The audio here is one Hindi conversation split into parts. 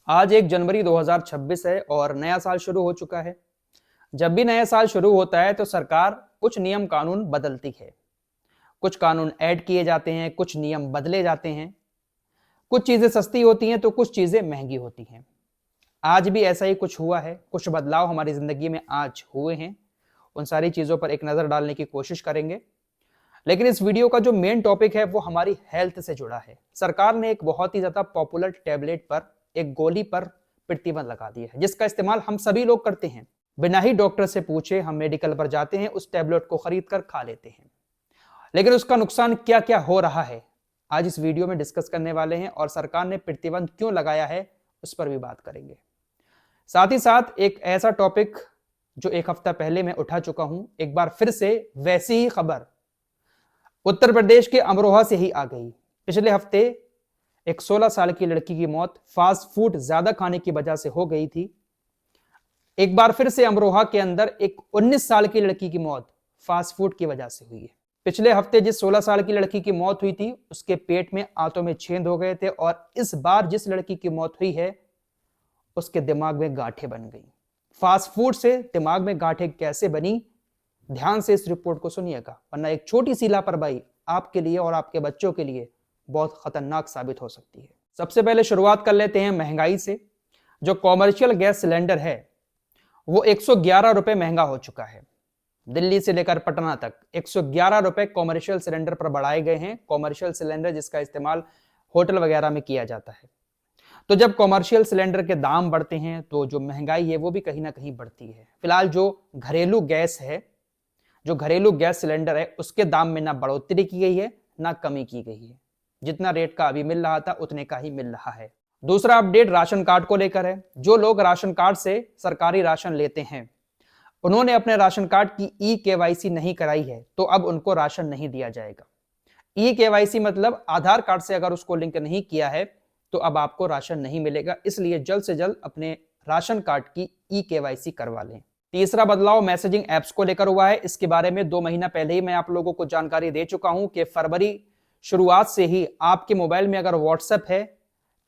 आज 1 जनवरी 2026 है और नया साल शुरू हो चुका है। जब भी नया साल शुरू होता है तो सरकार कुछ नियम कानून बदलती है। कुछ कानून ऐड किए जाते हैं, कुछ नियम बदले जाते हैं। कुछ चीजें सस्ती होती हैं तो कुछ चीजें महंगी होती हैं। आज भी ऐसा ही कुछ हुआ है। कुछ बदलाव हमारी जिंदगी में आज हुए हैं। उन सारी चीजों पर एक नजर डालने की कोशिश करेंगे। लेकिन इस वीडियो का जो मेन टॉपिक है वो हमारी हेल्थ से जुड़ा है। सरकार ने एक बहुत ही ज्यादा पॉपुलर टैबलेट पर, एक गोली पर प्रतिबंध लगा दिया है, जिसका इस्तेमाल हम सभी लोग करते हैं। बिना ही डॉक्टर से पूछे हम मेडिकल पर जाते हैं, उस टैबलेट को खरीद कर खा लेते हैं। लेकिन उसका नुकसान क्या क्या हो रहा है, आज इस वीडियो में डिस्कस करने वाले हैं और सरकार ने प्रतिबंध क्यों लगाया है उस पर भी बात करेंगे। साथ ही साथ एक ऐसा टॉपिक जो एक हफ्ता पहले मैं उठा चुका हूं, एक बार फिर से वैसी ही खबर उत्तर प्रदेश के अमरोहा से ही आ गई। पिछले हफ्ते एक 16 साल की लड़की की मौत फास्ट फूड ज्यादा खाने की वजह से हो गई थी। एक बार फिर से अमरोहा के अंदर एक 19 साल की लड़की की मौत फास्ट फूड की वजह से हुई है। पिछले हफ्ते जिस 16 साल की लड़की की मौत हुई थी उसके पेट में आंतों में छेद हो गए थे और इस बार जिस लड़की की मौत हुई है उसके दिमाग में गांठें बन गई। फास्ट फूड से दिमाग में गांठें कैसे बनी, ध्यान से इस रिपोर्ट को सुनिएगा, वरना एक छोटी सी लापरवाही आपके लिए और आपके बच्चों के लिए बहुत खतरनाक साबित हो सकती है। सबसे पहले शुरुआत कर लेते हैं महंगाई से। जो कॉमर्शियल गैस सिलेंडर है वो 111 रुपए महंगा हो चुका है। दिल्ली से लेकर पटना तक 111 रुपए कॉमर्शियल सिलेंडर पर बढ़ाए गए हैं। कॉमर्शियल सिलेंडर जिसका इस्तेमाल होटल वगैरह में किया जाता है। तो जब कॉमर्शियल सिलेंडर के दाम बढ़ते हैं तो जो महंगाई है वो भी कहीं ना कहीं बढ़ती है। फिलहाल जो घरेलू गैस है, जो घरेलू गैस सिलेंडर है उसके दाम में ना बढ़ोतरी की गई है ना कमी की गई है। जितना रेट का अभी मिल रहा था उतने का ही मिल रहा है। दूसरा अपडेट राशन कार्ड को लेकर है। जो लोग राशन कार्ड से सरकारी राशन लेते हैं उन्होंने अपने राशन कार्ड की ई-केवाईसी नहीं कराई है तो अब उनको राशन नहीं दिया जाएगा। ई-केवाईसी मतलब आधार कार्ड से अगर उसको लिंक नहीं किया है तो अब आपको राशन नहीं मिलेगा। इसलिए जल्द से जल्द अपने राशन कार्ड की ई-केवाईसी करवा लें। तीसरा बदलाव मैसेजिंग एप्स को लेकर हुआ है। इसके बारे में 2 महीना पहले ही मैं आप लोगों को जानकारी दे चुका हूं कि फरवरी शुरुआत से ही आपके मोबाइल में अगर व्हाट्सएप है,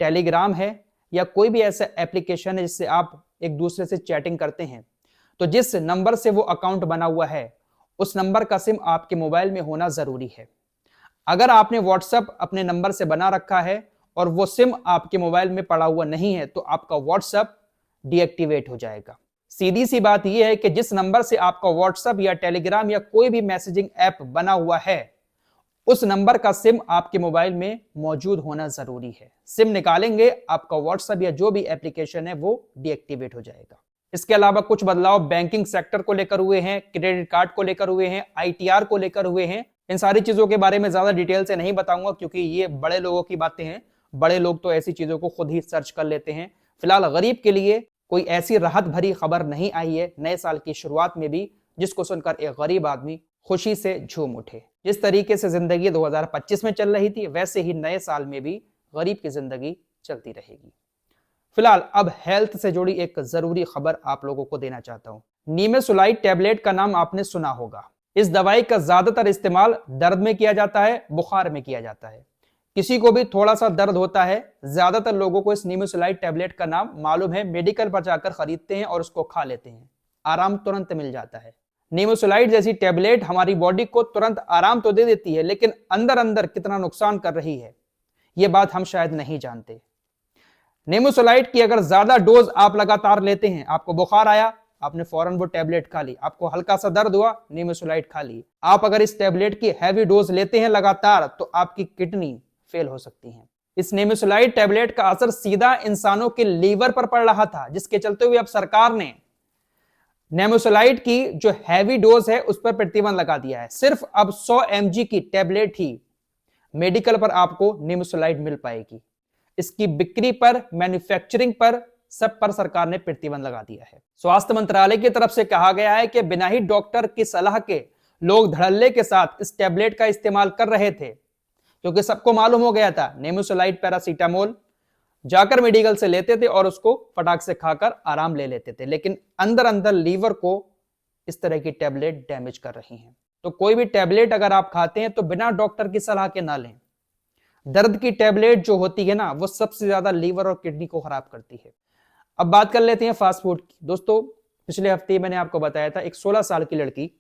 टेलीग्राम है या कोई भी ऐसा एप्लीकेशन है जिससे आप एक दूसरे से चैटिंग करते हैं, तो जिस नंबर से वो अकाउंट बना हुआ है उस नंबर का सिम आपके मोबाइल में होना जरूरी है। अगर आपने व्हाट्सएप अपने नंबर से बना रखा है और वो सिम आपके मोबाइल में पड़ा हुआ नहीं है तो आपका व्हाट्सएप डीएक्टिवेट हो जाएगा। सीधी सी बात यह है कि जिस नंबर से आपका व्हाट्सएप या टेलीग्राम या कोई भी मैसेजिंग ऐप बना हुआ है उस नंबर का सिम आपके मोबाइल में मौजूद होना जरूरी है। सिम निकालेंगे आपका व्हाट्सएप या जो भी एप्लीकेशन है वो डीएक्टिवेट हो जाएगा। इसके अलावा कुछ बदलाव बैंकिंग सेक्टर को लेकर हुए हैं, क्रेडिट कार्ड को लेकर हुए हैं, आईटीआर को लेकर हुए हैं। इन सारी चीजों के बारे में ज्यादा डिटेल से नहीं बताऊंगा क्योंकि ये बड़े लोगों की बातें हैं। बड़े लोग तो ऐसी चीजों को खुद ही सर्च कर लेते हैं। फिलहाल गरीब के लिए कोई ऐसी राहत भरी खबर नहीं आई है नए साल की शुरुआत में भी जिसको सुनकर एक गरीब आदमी खुशी से झूम उठे। जिस तरीके से जिंदगी 2025 में चल रही थी वैसे ही नए साल में भी गरीब की जिंदगी चलती रहेगी। फिलहाल अब हेल्थ से जुड़ी एक जरूरी खबर आप लोगों को देना चाहता हूं। निमेसुलाइड टैबलेट का नाम आपने सुना होगा। इस दवाई का ज्यादातर इस्तेमाल दर्द में किया जाता है, बुखार में किया जाता है। किसी को भी थोड़ा सा दर्द होता है, ज्यादातर लोगों को इस निमेसुलाइड टैबलेट का नाम मालूम है, मेडिकल पर जाकर खरीदते हैं और उसको खा लेते हैं। आराम तुरंत मिल जाता है। निमेसुलाइड जैसी टैबलेट हमारी बॉडी को तुरंत आराम तो दे देती है लेकिन अंदर अंदर कितना नुकसान कर रही है यह बात हम शायद नहीं जानते। निमेसुलाइड की अगर ज्यादा डोज आप लगातार लेते हैं, आपको बुखार आया, आपने फौरन वो टैबलेट खा ली, आपको हल्का सा दर्द हुआ, निमेसुलाइड खा ली। आप अगर इस टैबलेट की हैवी डोज लेते हैं लगातार तो आपकी किडनी फेल हो सकती है। इस निमेसुलाइड टैबलेट का असर सीधा इंसानों के लीवर पर पड़ रहा था, जिसके चलते हुए अब सरकार ने निमेसुलाइड की जो हैवी डोज है उस पर प्रतिबंध लगा दिया है। सिर्फ अब 100 mg की टैबलेट ही मेडिकल पर आपको निमेसुलाइड मिल पाएगी। इसकी बिक्री पर, मैन्युफैक्चरिंग पर, सब पर सरकार ने प्रतिबंध लगा दिया है। स्वास्थ्य मंत्रालय की तरफ से कहा गया है कि बिना ही डॉक्टर की सलाह के लोग धड़ल्ले के साथ इस टैबलेट का इस्तेमाल कर रहे थे क्योंकि सबको मालूम हो गया था निमेसुलाइड पैरासीटामोल जाकर मेडिकल से लेते थे और उसको फटाक से खाकर आराम ले लेते थे, लेकिन अंदर अंदर लीवर को इस तरह की टैबलेट डैमेज कर रही हैं। तो कोई भी टैबलेट अगर आप खाते हैं तो बिना डॉक्टर की सलाह के ना लें। दर्द की टेबलेट जो होती है ना, वो सबसे ज्यादा लीवर और किडनी को खराब करती है। अब बात कर लेते हैं फास्ट फूड की। दोस्तों, पिछले हफ्ते मैंने आपको बताया था, एक 16 साल की लड़की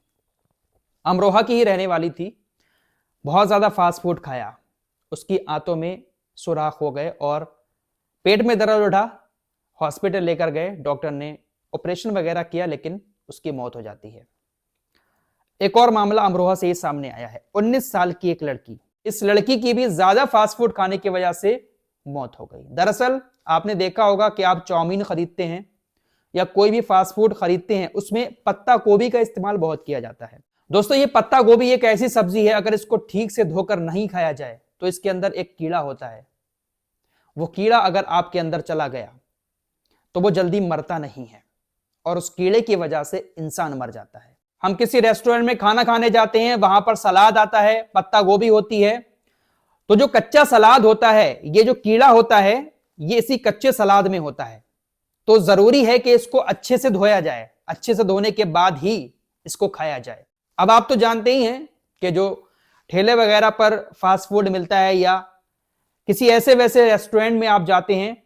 अमरोहा की ही रहने वाली थी, बहुत ज्यादा फास्ट फूड खाया, उसकी आंतों में सुराख हो गए और पेट में दर्द उठा, हॉस्पिटल लेकर गए, डॉक्टर ने ऑपरेशन वगैरह किया, लेकिन उसकी मौत हो जाती है। एक और मामला अमरोहा से ही सामने आया है, 19 साल की एक लड़की, इस लड़की की भी ज्यादा फास्ट फूड खाने की वजह से मौत हो गई। दरअसल आपने देखा होगा कि आप चाउमीन खरीदते हैं या कोई भी फास्ट फूड खरीदते हैं, उसमें पत्ता गोभी का इस्तेमाल बहुत किया जाता है। दोस्तों, ये पत्ता गोभी एक ऐसी सब्जी है, अगर इसको ठीक से धोकर नहीं खाया जाए तो इसके अंदर एक कीड़ा होता है। वो कीड़ा अगर आपके अंदर चला गया तो वो जल्दी मरता नहीं है और उस कीड़े की वजह से इंसान मर जाता है। हम किसी रेस्टोरेंट में खाना खाने जाते हैं, वहां पर सलाद आता है, पत्ता गोभी होती है, तो जो कच्चा सलाद होता है, ये जो कीड़ा होता है, ये इसी कच्चे सलाद में होता है। तो जरूरी है कि इसको अच्छे से धोया जाए, अच्छे से धोने के बाद ही इसको खाया जाए। अब आप तो जानते ही हैं कि जो ठेले वगैरह पर फास्ट फूड मिलता है या किसी ऐसे वैसे रेस्टोरेंट में आप जाते हैं,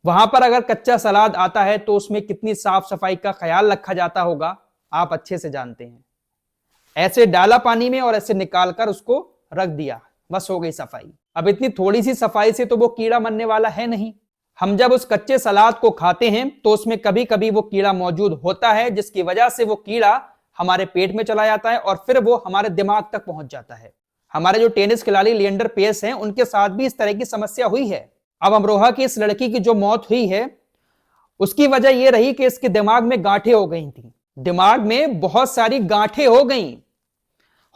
वहां पर अगर कच्चा सलाद आता है तो उसमें कितनी साफ सफाई का ख्याल रखा जाता होगा, आप अच्छे से जानते हैं। ऐसे डाला पानी में और ऐसे निकालकर उसको रख दिया, बस हो गई सफाई। अब इतनी थोड़ी सी सफाई से तो वो कीड़ा मरने वाला है नहीं। हम जब उस कच्चे सलाद को खाते हैं तो उसमें कभी कभी वो कीड़ा मौजूद होता है, जिसकी वजह से वो कीड़ा हमारे पेट में चला जाता है और फिर वो हमारे दिमाग तक पहुंच जाता है। हमारे जो टेनिस खिलाड़ी लिएंडर पेस हैं, उनके साथ भी इस तरह की समस्या हुई है। अब अमरोहा की इस लड़की की जो मौत हुई है, उसकी वजह यह रही कि इसके दिमाग में गांठें हो गई थी, दिमाग में बहुत सारी गांठें हो गई।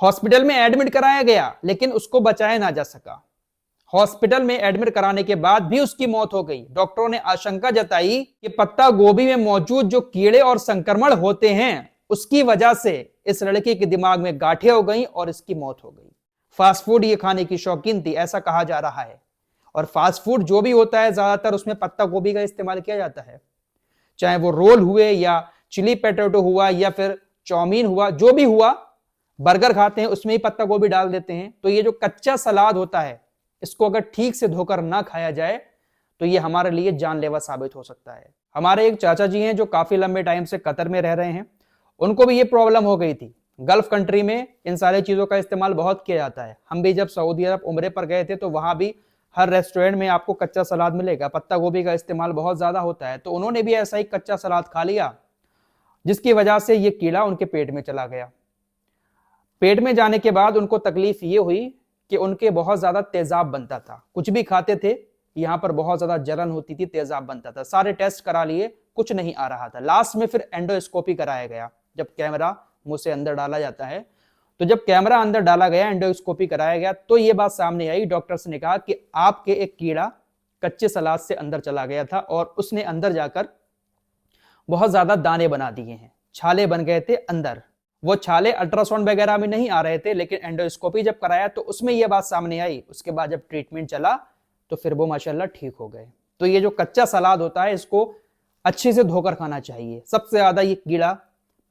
हॉस्पिटल में एडमिट कराया गया, लेकिन उसको बचाया ना जा सका। हॉस्पिटल में एडमिट कराने के बाद भी उसकी मौत हो गई। डॉक्टरों ने आशंका जताई कि पत्ता गोभी में मौजूद जो कीड़े और संक्रमण होते हैं, उसकी वजह से इस लड़की के दिमाग में गांठें हो गई और इसकी मौत हो गई। फास्ट फूड ये खाने की शौकीन थी, ऐसा कहा जा रहा है। और फास्ट फूड जो भी होता है, ज्यादातर उसमें पत्ता गोभी का इस्तेमाल किया जाता है, चाहे वो रोल हुए या चिली पोटैटो हुआ या फिर चाउमीन हुआ, जो भी हुआ, बर्गर खाते हैं उसमें ही पत्ता गोभी डाल देते हैं। तो ये जो कच्चा सलाद होता है, इसको अगर ठीक से धोकर ना खाया जाए तो ये हमारे लिए जानलेवा साबित हो सकता है। हमारे एक चाचा जी हैं जो काफी लंबे टाइम से कतर में रह रहे हैं, उनको भी ये प्रॉब्लम हो गई थी। गल्फ कंट्री में इन सारी चीजों का इस्तेमाल बहुत किया जाता है। हम भी जब सऊदी अरब उम्रे पर गए थे तो वहां भी हर रेस्टोरेंट में आपको कच्चा सलाद मिलेगा, पत्ता गोभी का इस्तेमाल बहुत ज्यादा होता है। तो उन्होंने भी ऐसा ही कच्चा सलाद खा लिया, जिसकी वजह से ये कीड़ा उनके पेट में चला गया। पेट में जाने के बाद उनको तकलीफ ये हुई कि उनके बहुत ज्यादा तेजाब बनता था, कुछ भी खाते थे यहां पर बहुत ज्यादा जलन होती थी, तेजाब बनता था। सारे टेस्ट करा लिए, कुछ नहीं आ रहा था। लास्ट में फिर एंडोस्कोपी कराया गया, जब कैमरा मुंह से अंदर डाला जाता है, तो जब कैमरा अंदर डाला गया, एंडोस्कोपी कराया गया, तो ये बात सामने आई। डॉक्टर्स ने कहा कि आपके एक कीड़ा कच्चे सलाद से अंदर चला गया था और उसने अंदर जाकर बहुत ज्यादा दाने बना दिए हैं, छाले बन गए थे अंदर। वो छाले अल्ट्रासाउंड वगैरह में नहीं आ रहे थे, लेकिन एंडोस्कोपी जब कराया तो उसमें यह बात सामने आई। उसके बाद जब ट्रीटमेंट चला तो फिर वो माशाल्लाह ठीक हो गए। तो ये जो कच्चा सलाद होता है, इसको अच्छे से धोकर खाना चाहिए। सबसे ज्यादा ये कीड़ा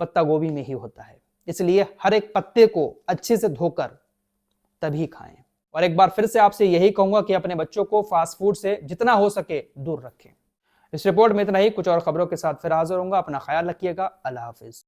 पत्ता गोभी में ही होता है, इसलिए हर एक पत्ते को अच्छे से धोकर तभी खाएं। और एक बार फिर से आपसे यही कहूंगा कि अपने बच्चों को फास्ट फूड से जितना हो सके दूर रखें। इस रिपोर्ट में इतना ही, कुछ और खबरों के साथ फिर हाजिर होऊंगा। अपना ख्याल रखिएगा। अल्लाह हाफिज।